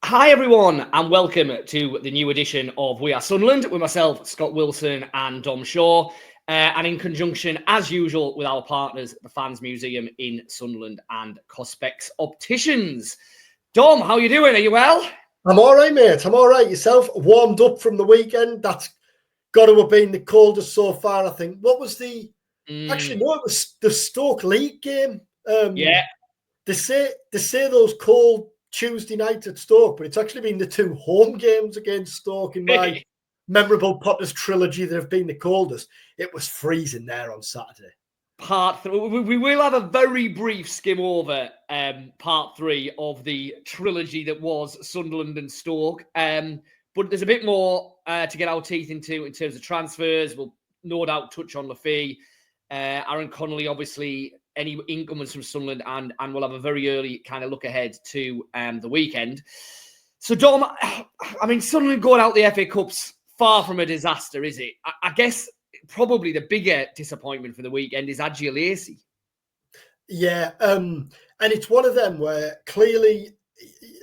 Hi everyone and welcome to the new edition of We Are Sunderland with myself, Scott Wilson and Dom Shaw, and in conjunction as usual with our partners, the Fans Museum in Sunderland and Cospex Opticians. Dom, how you doing? Are you well? I'm all right, mate. I'm all right. Yourself? Warmed up from the weekend. That's got to have been the coldest so far, I think. What was the... Actually, no, it was the Stoke League game. Yeah. They say those cold Tuesday nights at Stoke, but it's actually been the two home games against Stoke in my memorable Potters trilogy that have been the coldest. It was freezing there on Saturday. Part 3. We will have a very brief skim over part 3 of the trilogy that was Sunderland and Stoke. But there's a bit more to get our teeth into in terms of transfers. We'll no doubt touch on Le Fee. Aaron Connolly, obviously, any incomers from Sunderland, and we'll have a very early kind of look ahead to the weekend. So, Dom, I mean, Sunderland going out the FA Cup's far from a disaster, is it? I guess probably the bigger disappointment for the weekend is Adji Lacey. Yeah, and it's one of them where clearly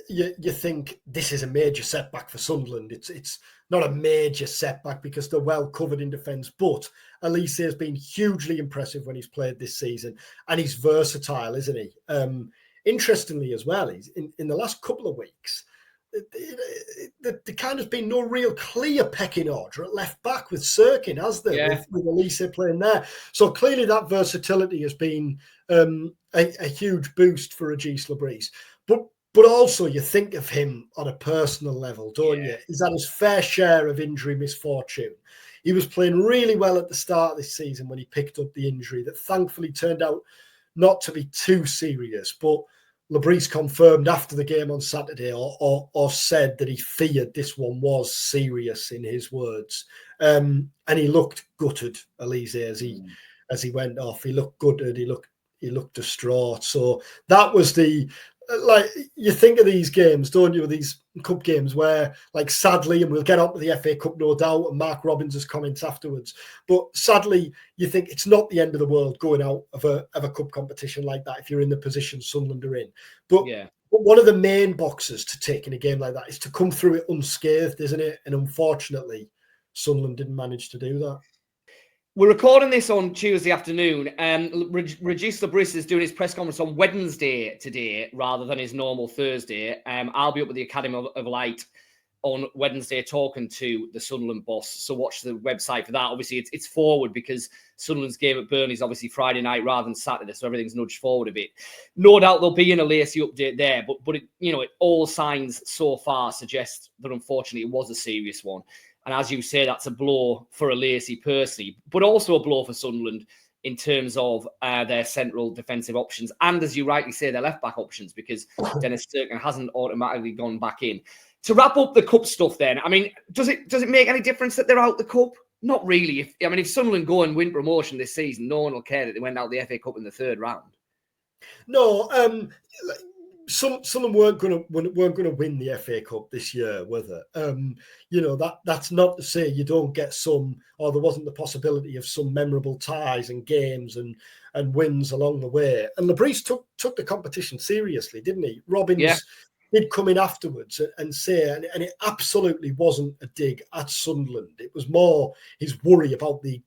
you think this is a major setback for Sunderland. It's not a major setback because they're well covered in defence, but Elise has been hugely impressive when he's played this season, and he's versatile, isn't he? Interestingly as well, he's in the last couple of weeks, there kind of been no real clear pecking order at left back with Sirkin, has there? Yeah. With Elise playing there. So clearly that versatility has been a huge boost for Regis Lebris. But also you think of him on a personal level, don't you? He's had his fair share of injury misfortune. He was playing really well at the start of this season when he picked up the injury that thankfully turned out not to be too serious. But Lebris confirmed after the game on Saturday or said that he feared this one was serious in his words. And he looked gutted, Elise, as he went off. He looked gutted. He looked distraught. So that was the... Like, you think of these games, don't you? These cup games where, like, sadly, and we'll get on to the FA Cup, no doubt, and Mark Robbins' comments afterwards. But sadly, you think it's not the end of the world going out of a cup competition like that if you're in the position Sunderland are in. But one of the main boxes to take in a game like that is to come through it unscathed, isn't it? And unfortunately, Sunderland didn't manage to do that. We're recording this on Tuesday afternoon. Regis Lebris is doing his press conference on Wednesday today rather than his normal Thursday. I'll be up at the Academy of Light on Wednesday talking to the Sunderland boss. So watch the website for that. Obviously, it's forward because Sunderland's game at Burnley is obviously Friday night rather than Saturday, so everything's nudged forward a bit. No doubt there'll be an Lacey update there, but it, all signs so far suggest that unfortunately it was a serious one. And as you say, that's a blow for Lacey personally, but also a blow for Sunderland in terms of their central defensive options. And as you rightly say, their left-back options, because Dennis Sirkin hasn't automatically gone back in. To wrap up the cup stuff then, I mean, does it make any difference that they're out the cup? Not really. If Sunderland go and win promotion this season, no one will care that they went out the FA Cup in the third round. No, Sunderland weren't going to win the FA Cup this year, were they? That's not to say you don't get some, or there wasn't the possibility of some memorable ties and games and wins along the way. And Lebris took the competition seriously, didn't he? Robbins did come in afterwards and say, and it absolutely wasn't a dig at Sunderland. It was more his worry about the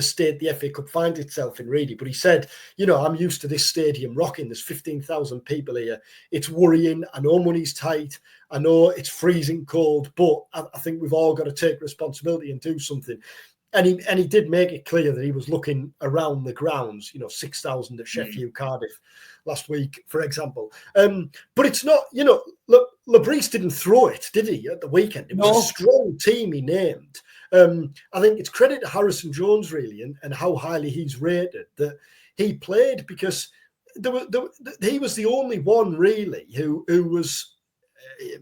state the FA Cup finds itself in, really. But he said, I'm used to this stadium rocking. There's 15,000 people here. It's worrying. I know money's tight. I know it's freezing cold, but I think we've all got to take responsibility and do something. And he did make it clear that he was looking around the grounds, 6,000 at Sheffield, Cardiff last week, for example. But it's not, Lebris didn't throw it, did he, at the weekend? It was a strong team he named. I think it's credit to Harrison Jones, really, and how highly he's rated that he played, because he was the only one, really, who was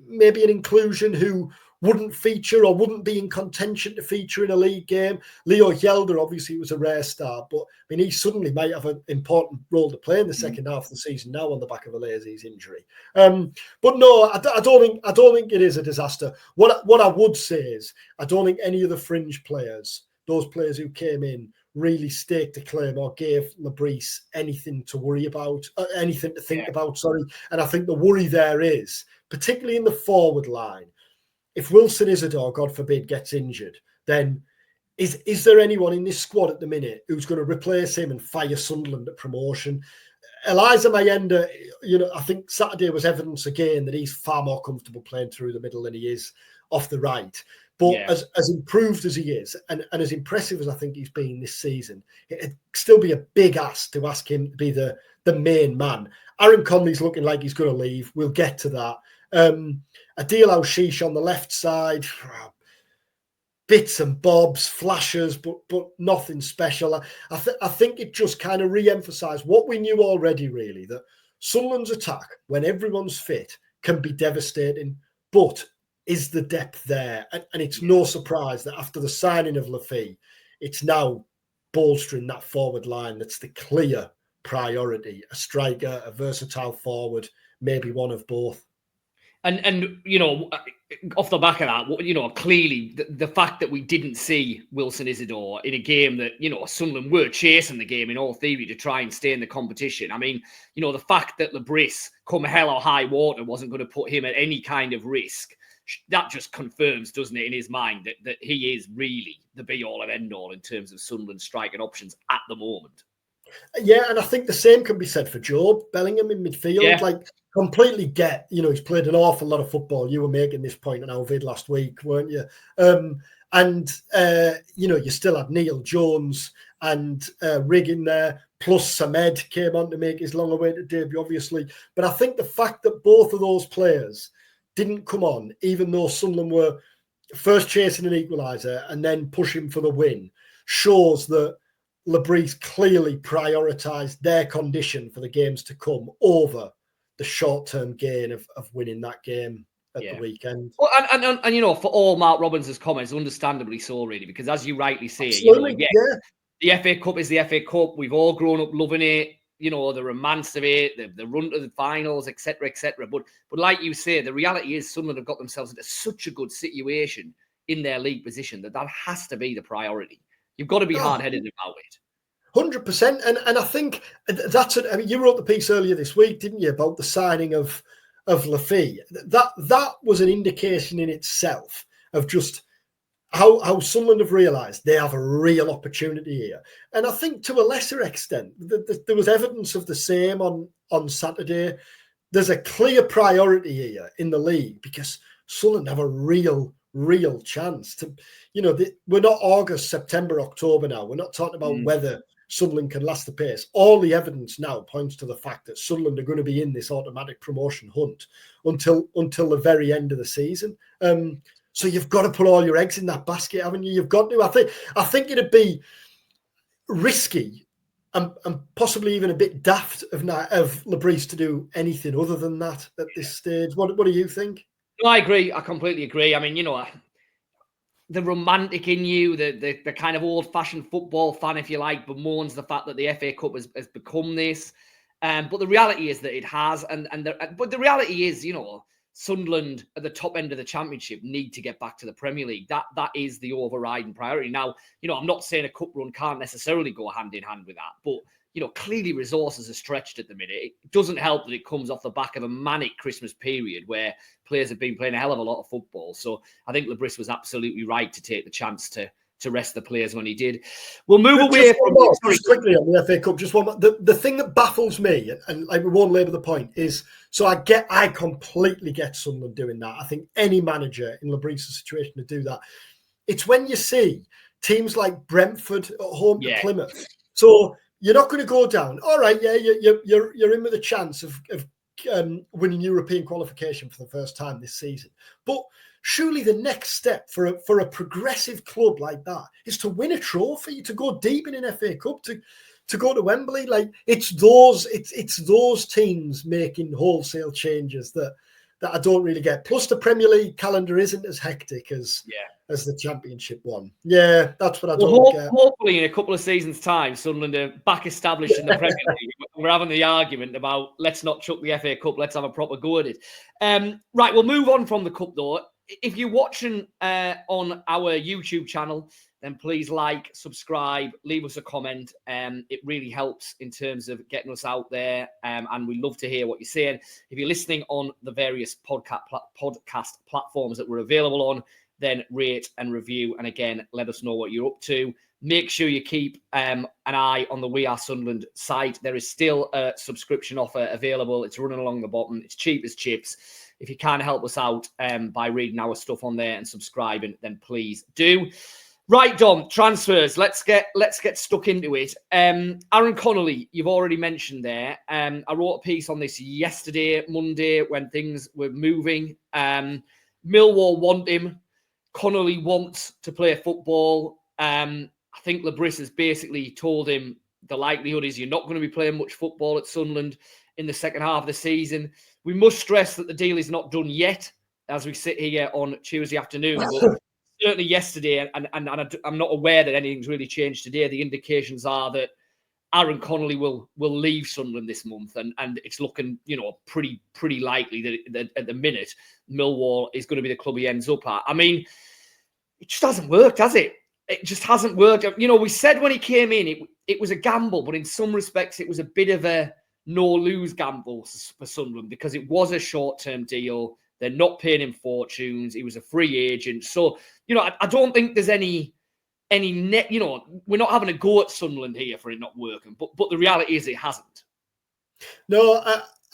maybe an inclusion who wouldn't feature or wouldn't be in contention to feature in a league game. Leo Yelder obviously was a rare star, but he suddenly might have an important role to play in the second half of the season now on the back of Alesi's injury. But no, I don't think it is a disaster. What I would say is I don't think any of the fringe players, those players who came in, really staked a claim or gave Le Bris anything to worry about, anything to think about, sorry. And I think the worry there is, particularly in the forward line, if Wilson Isidore, God forbid, gets injured, then is there anyone in this squad at the minute who's going to replace him and fire Sunderland at promotion? Eliza Mayenda, I think Saturday was evidence again that he's far more comfortable playing through the middle than he is off the right. But as improved as he is and as impressive as I think he's been this season, it'd still be a big ask to ask him to be the main man. Aaron Conley's looking like he's going to leave. We'll get to that. Adil Al-Shish on the left side, bits and bobs, flashes, but nothing special. I think it just kind of re-emphasised what we knew already, really, that Sunderland's attack, when everyone's fit, can be devastating, but is the depth there? And it's no surprise that after the signing of Le Fee, it's now bolstering that forward line that's the clear priority. A striker, a versatile forward, maybe one of both. And off the back of that, clearly the fact that we didn't see Wilson Isidore in a game that, Sunderland were chasing the game in all theory to try and stay in the competition. I mean, the fact that Le Bris, come hell or high water, wasn't going to put him at any kind of risk, that just confirms, doesn't it, in his mind that he is really the be-all and end-all in terms of Sunderland striking options at the moment. Yeah, and I think the same can be said for Job Bellingham in midfield. Yeah. Completely get, he's played an awful lot of football. You were making this point in our vid last week, weren't you? You still had Neil Jones and Rigg in there, plus Samed came on to make his long-awaited debut, obviously. But I think the fact that both of those players didn't come on, even though Sunderland were first chasing an equaliser and then pushing for the win, shows that Le Bris clearly prioritised their condition for the games to come over the short-term gain of winning that game at the weekend. Well, and for all Mark Robbins' comments, understandably so, really, because as you rightly say, the FA Cup is the FA Cup. We've all grown up loving it. The romance of it, the run to the finals, etc., etc. But like you say, the reality is Sunderland have got themselves into such a good situation in their league position that has to be the priority. You've got to be hard-headed about it. 100%. And I think that's it. I mean, you wrote the piece earlier this week, didn't you, about the signing of Le Fee? That was an indication in itself of just how Sunderland have realised they have a real opportunity here. And I think to a lesser extent, there was evidence of the same on Saturday. There's a clear priority here in the league because Sunderland have a real chance to, we're not August, September, October now. We're not talking about whether Sunderland can last the pace. All the evidence now points to the fact that Sunderland are going to be in this automatic promotion hunt until the very end of the season. So you've got to put all your eggs in that basket, haven't you? You've got to. I think it'd be risky and possibly even a bit daft of Le Bris to do anything other than that at this stage. What do you think? No, I agree. I completely agree. I mean, the romantic in you, the kind of old-fashioned football fan, if you like, bemoans the fact that the FA Cup has become this. But the reality is that it has. But the reality is, Sunderland at the top end of the Championship need to get back to the Premier League. That is the overriding priority. Now, I'm not saying a cup run can't necessarily go hand in hand with that, but clearly resources are stretched at the minute. It doesn't help that it comes off the back of a manic Christmas period where players have been playing a hell of a lot of football. So I think Le Bris was absolutely right to take the chance to rest the players when he did. We'll move away from just quickly on the FA Cup. Just one more. The thing that baffles me, and we won't labour the point, is I completely get Sunderland doing that. I think any manager in Le Bris' situation to do that. It's when you see teams like Brentford at home to Plymouth. So you're not going to go down. All right, you're in with a chance of winning European qualification for the first time this season. But surely the next step for a progressive club like that is to win a trophy, to go deep in an FA Cup, to go to Wembley. Like it's those teams making wholesale changes that I don't really get. Plus the Premier League calendar isn't as hectic as the Championship one. Yeah, that's what I don't get. Hopefully in a couple of seasons' time, Sunderland are back established in the Premier League. We're having the argument about let's not chuck the FA Cup, let's have a proper go at it. Right, we'll move on from the Cup though. If you're watching on our YouTube channel, then please like, subscribe, leave us a comment. It really helps in terms of getting us out there. And we love to hear what you're saying. If you're listening on the various podcast platforms that we're available on, then rate and review. And again, let us know what you're up to. Make sure you keep an eye on the We Are Sunderland site. There is still a subscription offer available. It's running along the bottom. It's cheap as chips. If you can help us out by reading our stuff on there and subscribing, then please do. Right, Dom, transfers. Let's get stuck into it. Aaron Connolly, you've already mentioned there. I wrote a piece on this yesterday, Monday, when things were moving. Millwall want him. Connolly wants to play football. I think Labris has basically told him the likelihood is you're not going to be playing much football at Sunderland in the second half of the season. We must stress that the deal is not done yet as we sit here on Tuesday afternoon. But certainly yesterday, and I'm not aware that anything's really changed today. The indications are that Aaron Connolly will leave Sunderland this month, and it's looking, pretty likely that at the minute Millwall is going to be the club he ends up at. I mean, it just hasn't worked, has it? It just hasn't worked. We said when he came in, it was a gamble, but in some respects, it was a bit of a no-lose gamble for Sunderland because it was a short-term deal. They're not paying him fortunes. He was a free agent. So, I don't think there's any net, we're not having a go at Sunderland here for it not working. But the reality is it hasn't. No,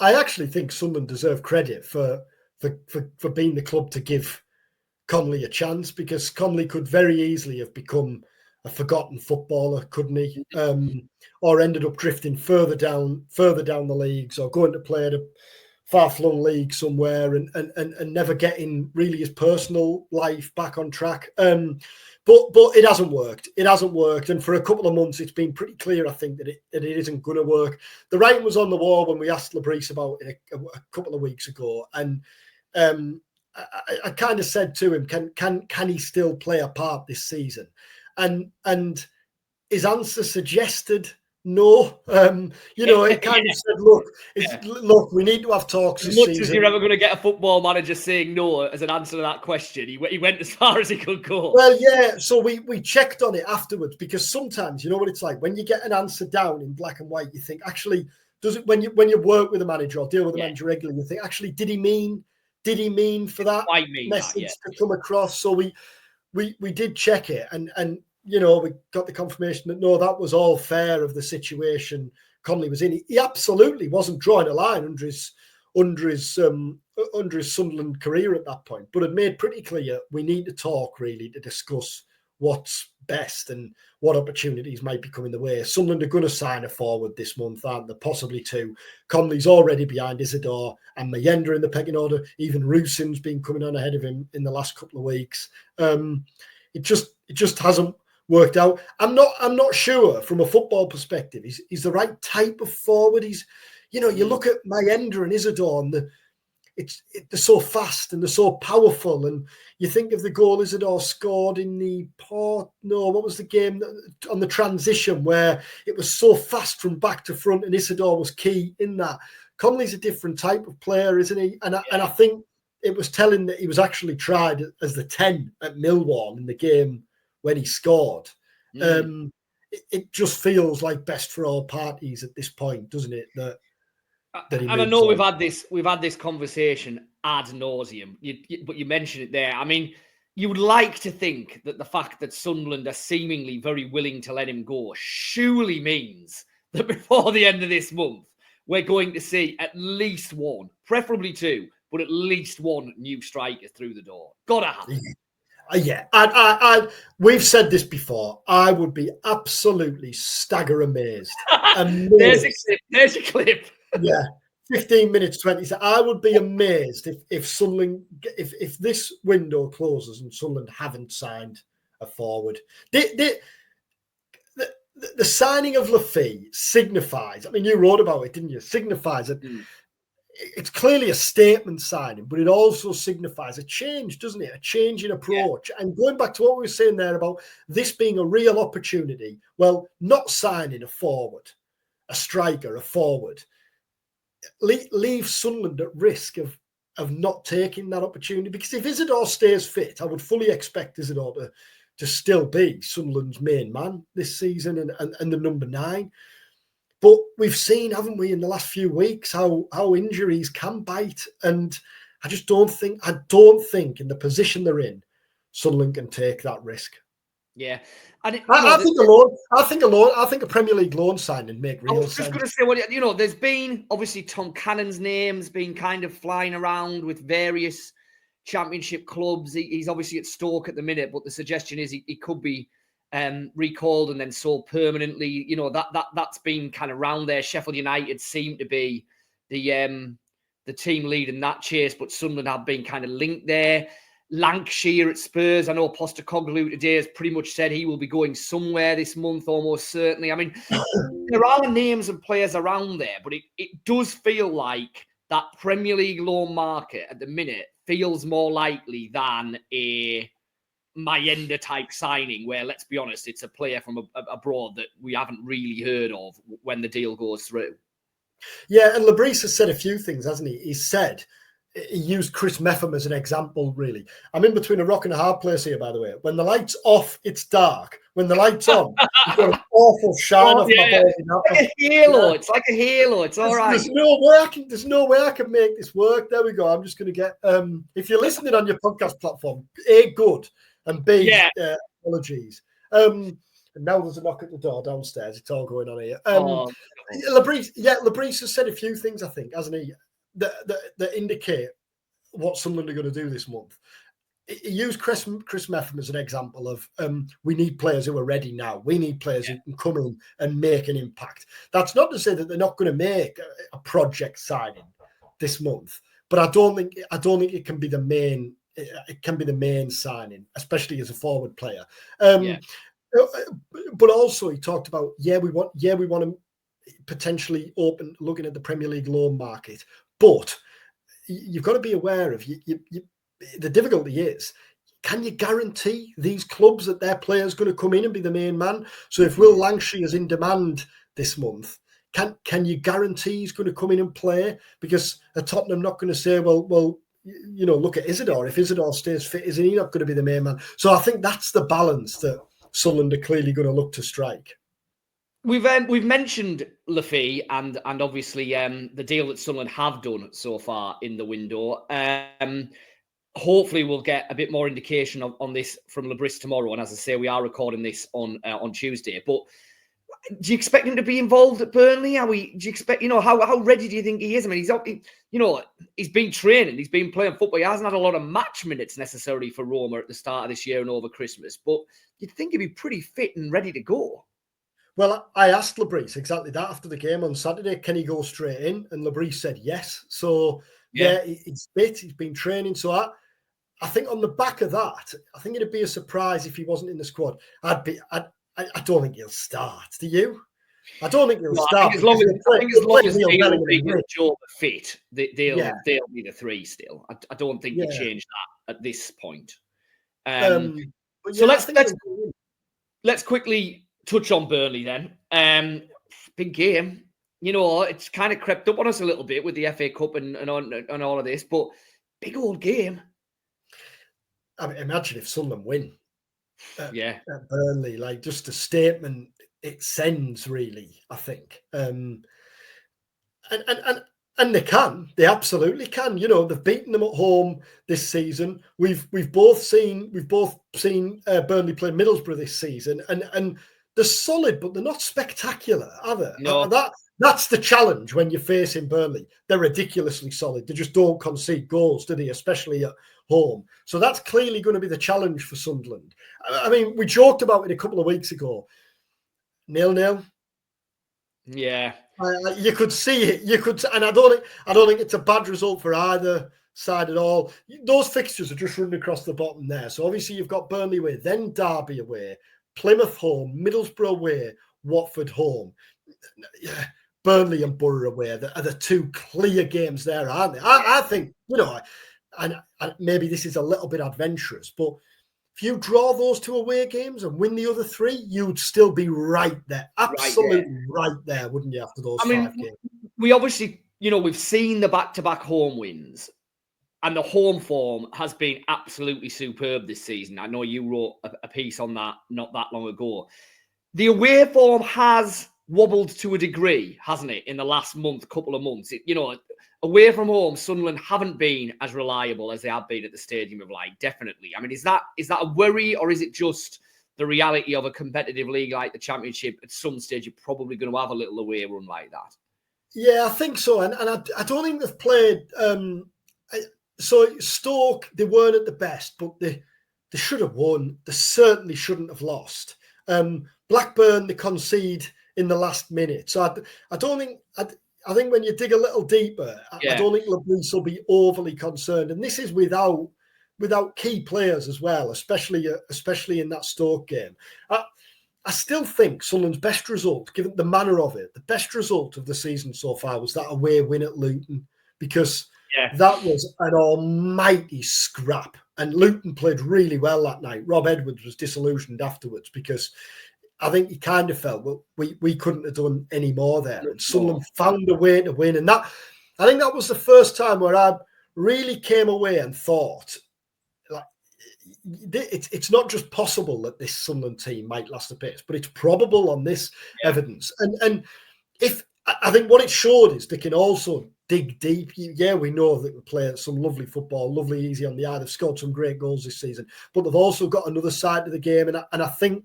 I actually think Sunderland deserve credit for being the club to give Connolly a chance, because Connolly could very easily have become a forgotten footballer, couldn't he? Or ended up drifting further down the leagues, or going to play at a far-flung league somewhere and never getting really his personal life back on track. But it hasn't worked. It hasn't worked. And for a couple of months, it's been pretty clear, I think, that it isn't going to work. The writing was on the wall when we asked Labris about it a couple of weeks ago. And I kind of said to him, can he still play a part this season? And his answer suggested no. It kind of said, look, we need to have talks this season. As much as you're ever going to get a football manager saying no as an answer to that question, he went as far as he could go. Well, yeah. So we checked on it afterwards, because sometimes, you know what it's like, when you get an answer down in black and white, you think, actually, does it, when you work with a manager or deal with a manager regularly, you think, actually, did he mean for that message to come across? So we did check it, and we got the confirmation that no, that was all fair of the situation Connolly was in. He absolutely wasn't drawing a line under his Sunderland career at that point, but had made pretty clear we need to talk really to discuss what's best and what opportunities might be coming the way. Sunderland are going to sign a forward this month, aren't they? Possibly two. Connolly's already behind Isidore and Mayenda in the pecking order. Even Rusin's been coming on ahead of him in the last couple of weeks. It just hasn't worked out. I'm not sure from a football perspective he's the right type of forward. You look at Mayenda and Isidore, and they're so fast and they're so powerful. And you think of the goal Isidore scored in what was the game on the transition where it was so fast from back to front, and Isidore was key in that. Connolly's a different type of player, isn't he? And I think it was telling that he was actually tried as the 10 at Millwall in the game when he scored. It just feels like best for all parties at this point, doesn't it? And I know we've had this conversation ad nauseum, but you mentioned it there. I mean, you would like to think that the fact that Sunderland are seemingly very willing to let him go surely means that before the end of this month, we're going to see at least one, preferably two, but at least one new striker through the door. Gotta happen. Yeah. We've said this before. I would be absolutely stagger amazed. There's a clip. Yeah, 15 minutes, 20 seconds. I would be amazed if Sunderland, if this window closes and Sunderland haven't signed a forward. The signing of Le Fee signifies, I mean, you wrote about it, didn't you? Signifies that it's clearly a statement signing, but it also signifies a change, doesn't it? A change in approach. Yeah. And going back to what we were saying there about this being a real opportunity, well, not signing a forward, a striker, a forward, leave Sunderland at risk of not taking that opportunity. Because if Isidore stays fit, I would fully expect Isidore to still be Sunderland's main man this season and the number 9. But we've seen, haven't we, in the last few weeks how injuries can bite, and I don't think in the position they're in, Sunderland can take that risk. Yeah, and I think a Premier League loan signing make real sense. I was just going to say, there's been obviously Tom Cannon's name's been kind of flying around with various Championship clubs. He's obviously at Stoke at the minute, but the suggestion is he could be recalled and then sold permanently. That's been kind of round there. Sheffield United seem to be the team leading that chase, but Sunderland have been kind of linked there. Lancashire at Spurs. I know Postecoglou today has pretty much said he will be going somewhere this month, almost certainly. I mean, there are names and players around there, but it does feel like that Premier League loan market at the minute feels more likely than a Mayenda type signing, where, let's be honest, it's a player from abroad that we haven't really heard of when the deal goes through. Yeah, and Lebris has said a few things, hasn't he? He used Chris Meffam as an example, really. I'm in between a rock and a hard place here, by the way. When the light's off, it's dark. When the light's on, you've got an awful shine off my body. It's like a halo. Yeah. It's like a halo. It's all right. There's no way I can make this work. There we go. I'm just going to get... if you're listening on your podcast platform, A, good, and B, apologies. And now there's a knock at the door downstairs. It's all going on here. Lebris has said a few things, I think, hasn't he? That indicate what Sunderland are going to do this month. He used Chris Meffam as an example of we need players who are ready now. We need players who can come in and make an impact. That's not to say that they're not going to make a project signing this month, but I don't think it can be the main. It can be the main signing, especially as a forward player. But also he talked about we want to potentially looking at the Premier League loan market. But you've got to be aware of the difficulty is, can you guarantee these clubs that their player's going to come in and be the main man? So if Will Lancashire is in demand this month, can you guarantee he's going to come in and play? Because at Tottenham not going to say, well, look at Isidore. If Isidore stays fit, isn't he not going to be the main man? So I think that's the balance that Sunderland are clearly going to look to strike. We've mentioned Le Fee and obviously the deal that Sunderland have done so far in the window. Hopefully we'll get a bit more indication on this from Lebris tomorrow. And as I say, we are recording this on Tuesday. But do you expect him to be involved at Burnley? Do you expect, how ready do you think he is? I mean, he's been training, he's been playing football. He hasn't had a lot of match minutes necessarily for Roma at the start of this year and over Christmas. But you'd think he'd be pretty fit and ready to go. Well, I asked Lebris exactly that after the game on Saturday. Can he go straight in? And Lebris said yes. So, he's fit. He's been training. So I think on the back of that, I think it'd be a surprise if he wasn't in the squad. I don't think he'll start. Do you? I don't think he'll start. As long as Neil and Joe are fit, they'll be the three still. I don't think you change that at this point. So let's quickly touch on Burnley then. Big game. It's kind of crept up on us a little bit with the FA Cup and all of this, but big old game. I mean, imagine if Sunderland win at Burnley, like just a statement it sends, really, I think. And they absolutely can. They've beaten them at home this season. We've both seen Burnley play Middlesbrough this season, and they're solid, but they're not spectacular, are they? No. That's the challenge when you're facing Burnley. They're ridiculously solid. They just don't concede goals, do they? Especially at home. So that's clearly going to be the challenge for Sunderland. I mean, we joked about it a couple of weeks ago. 0-0. Yeah. You could see it. And I don't think it's a bad result for either side at all. Those fixtures are just running across the bottom there. So obviously you've got Burnley away, then Derby away, Plymouth home, Middlesbrough away, Watford home. Yeah, Burnley and Borough away are the two clear games there, aren't they? I think, and maybe this is a little bit adventurous, but if you draw those two away games and win the other three, you'd still be right there. Absolutely right there, wouldn't you, after those 5 games? We obviously, we've seen the back-to-back home wins. And the home form has been absolutely superb this season. I know you wrote a piece on that not that long ago. The away form has wobbled to a degree, hasn't it, in the last couple of months? Away from home, Sunderland haven't been as reliable as they have been at the Stadium of Light, definitely. I mean, is that a worry, or is it just the reality of a competitive league like the Championship? At some stage, you're probably going to have a little away run like that. Yeah, I think so. And I don't think they've played... So Stoke, they weren't at the best, but they should have won. They certainly shouldn't have lost. Blackburn, they concede in the last minute. So I don't think... I think when you dig a little deeper, I don't think Le Fee will be overly concerned. And this is without key players as well, especially in that Stoke game. I still think Sunderland's best result, given the manner of it, the best result of the season so far was that away win at Luton, because that was an almighty scrap. And Luton played really well that night. Rob Edwards was disillusioned afterwards because I think he kind of felt, well, we couldn't have done any more there. And Sunderland found a way to win. And I think that was the first time where I really came away and thought, like, it's not just possible that this Sunderland team might last a pace, but it's probable on this evidence. And if I think what it showed is they can also dig deep. Yeah, we know that they play some lovely football, lovely easy on the eye. They've scored some great goals this season, but they've also got another side to the game. And I think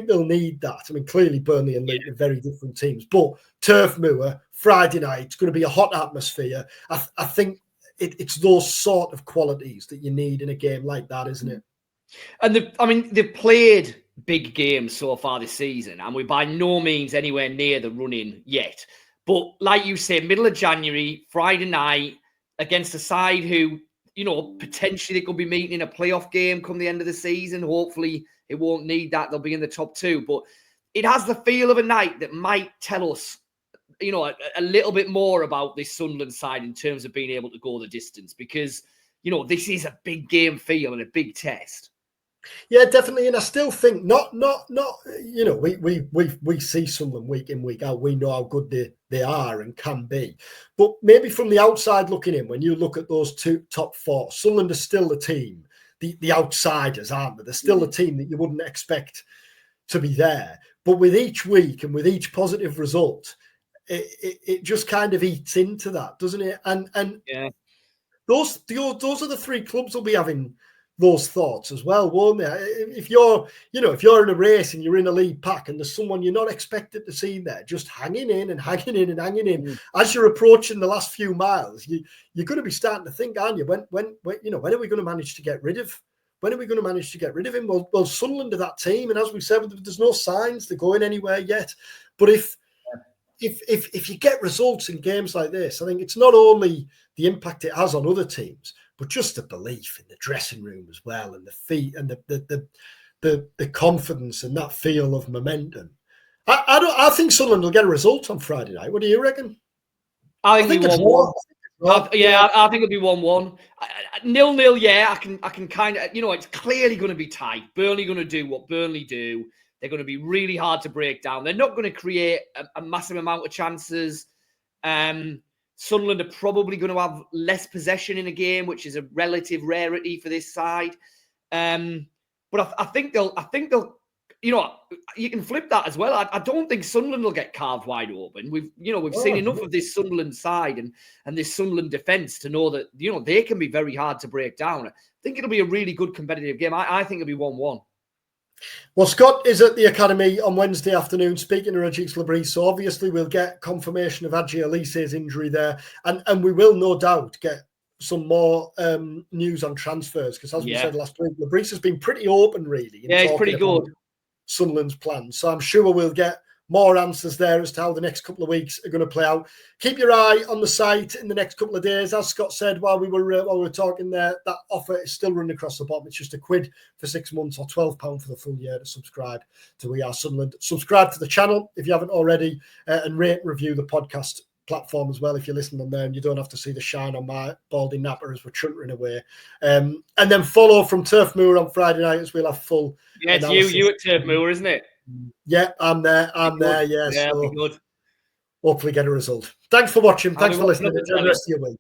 they'll need that. I mean, clearly Burnley and Luton are very different teams, but Turf Moor, Friday night, it's going to be a hot atmosphere. I think it's those sort of qualities that you need in a game like that, isn't it? And they've played big games so far this season, and we're by no means anywhere near the run-in yet. But like you say, middle of January, Friday night, against a side who, potentially they could be meeting in a playoff game come the end of the season. Hopefully it won't need that. They'll be in the top two. But it has the feel of a night that might tell us, a little bit more about this Sunderland side in terms of being able to go the distance, because, this is a big game feel and a big test. Yeah, definitely. And I still think we see Sunderland week in, week out. We know how good they are and can be. But maybe from the outside looking in, when you look at those two top four, Sunderland is still the team, the outsiders, aren't they? They're still the team that you wouldn't expect to be there. But with each week and with each positive result, it just kind of eats into that, doesn't it? And those are the three clubs will be having those thoughts as well, won't they? If you're in a race and you're in a lead pack and there's someone you're not expected to see there, just hanging in. As you're approaching the last few miles, you're going to be starting to think, aren't you? When are we going to manage to get rid of? When are we going to manage to get rid of him? Well, Sunderland are that team, and as we said, there's no signs they're going anywhere yet. But if you get results in games like this, I think it's not only the impact it has on other teams, but just the belief in the dressing room as well, and the feet and the confidence and that feel of momentum. I think Sunderland will get a result on Friday night. What do you reckon? I think it'll be 1-1. I think it'll be 1-1. 0-0, yeah. I can kind of, it's clearly going to be tight. Burnley going to do what Burnley do. They're going to be really hard to break down. They're not going to create a massive amount of chances. Sunderland are probably going to have less possession in a game, which is a relative rarity for this side. But I think they'll, you can flip that as well. I don't think Sunderland will get carved wide open. We've seen enough of this Sunderland side and this Sunderland defence to know that, they can be very hard to break down. I think it'll be a really good competitive game. I think it'll be 1-1. Well, Scott is at the Academy on Wednesday afternoon speaking to Régis Le Fee, so obviously we'll get confirmation of Adji Elise's injury there, and we will no doubt get some more news on transfers, because as we said last week, Le Fee has been pretty open, really. He's pretty good. Sunderland's plans, so I'm sure we'll get more answers there as to how the next couple of weeks are going to play out. Keep your eye on the site in the next couple of days. As Scott said while we were talking there, that offer is still running across the bottom. It's just £1 for 6 months or £12 for the full year to subscribe to We Are Sunderland. Subscribe to the channel if you haven't already, and rate and review the podcast platform as well if you're listening on there, and you don't have to see the shine on my baldy napper as we're chuntering away. And then follow from Turf Moor on Friday night as we'll have full. Yeah, it's you at Turf Moor, isn't it? Yeah, I'm there. Yeah, so good. Hopefully get a result. Thanks for watching. Thanks for listening. Enjoy the rest of your week.